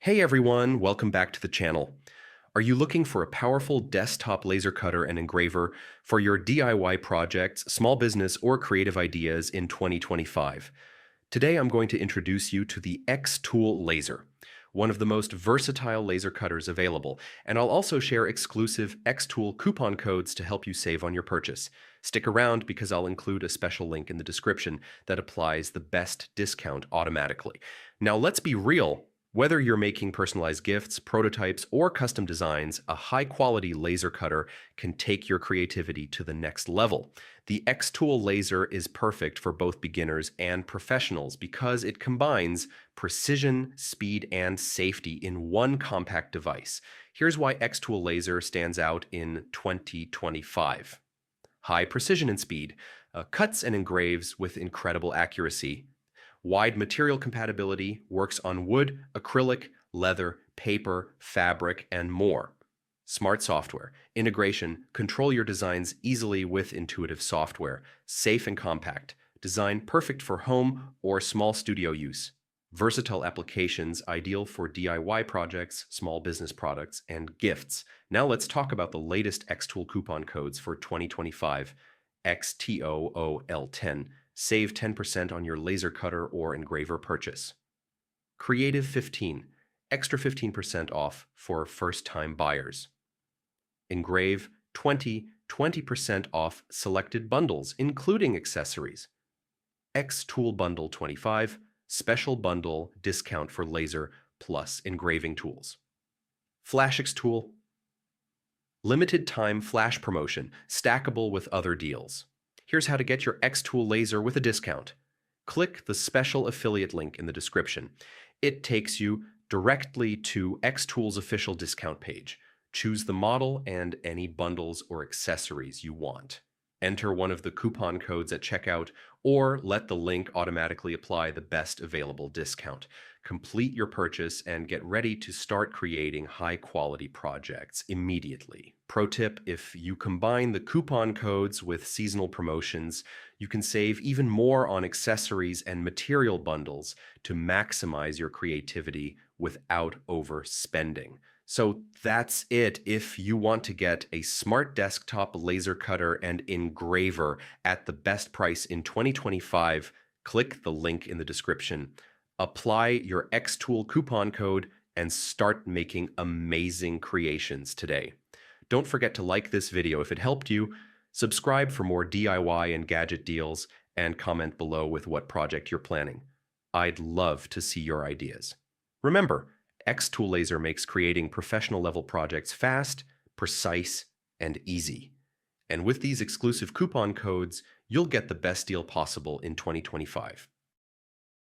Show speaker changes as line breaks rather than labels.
Hey everyone, welcome back to the channel. Are you looking for a powerful desktop laser cutter and engraver for your DIY projects, small business, or creative ideas in 2025? Today I'm going to introduce you to the xTool laser, one of the most versatile laser cutters available, and I'll also share exclusive xTool coupon codes to help you save on your purchase. Stick around because I'll include a special link in the description that applies the best discount automatically. Now let's be real. Whether you're making personalized gifts, prototypes, or custom designs, a high-quality laser cutter can take your creativity to the next level. The xTool laser is perfect for both beginners and professionals because it combines precision, speed, and safety in one compact device. Here's why xTool laser stands out in 2025. High precision and speed, cuts and engraves with incredible accuracy. Wide material compatibility, works on wood, acrylic, leather, paper, fabric, and more. Smart software, integration, control your designs easily with intuitive software. Safe and compact, design perfect for home or small studio use. Versatile applications ideal for DIY projects, small business products, and gifts. Now let's talk about the latest xTool coupon codes for 2025. XTOOL10. Save 10% on your laser cutter or engraver purchase. Creative 15, extra 15% off for first-time buyers. Engrave 20, 20% off selected bundles, including accessories. xTool Bundle 25, special bundle discount for laser plus engraving tools. Flash xTool, limited time flash promotion, stackable with other deals. Here's how to get your xTool laser with a discount. Click the special affiliate link in the description. It takes you directly to xTool's official discount page. Choose the model and any bundles or accessories you want. Enter one of the coupon codes at checkout, or let the link automatically apply the best available discount. Complete your purchase and get ready to start creating high-quality projects immediately. Pro tip, if you combine the coupon codes with seasonal promotions, you can save even more on accessories and material bundles to maximize your creativity without overspending. So that's it. If you want to get a smart desktop laser cutter and engraver at the best price in 2025, click the link in the description. Apply your xTool coupon code and start making amazing creations today. Don't forget to like this video if it helped you, subscribe for more DIY and gadget deals, and comment below with what project you're planning. I'd love to see your ideas. Remember, xTool Laser makes creating professional level projects fast, precise, and easy. And with these exclusive coupon codes, you'll get the best deal possible in 2025.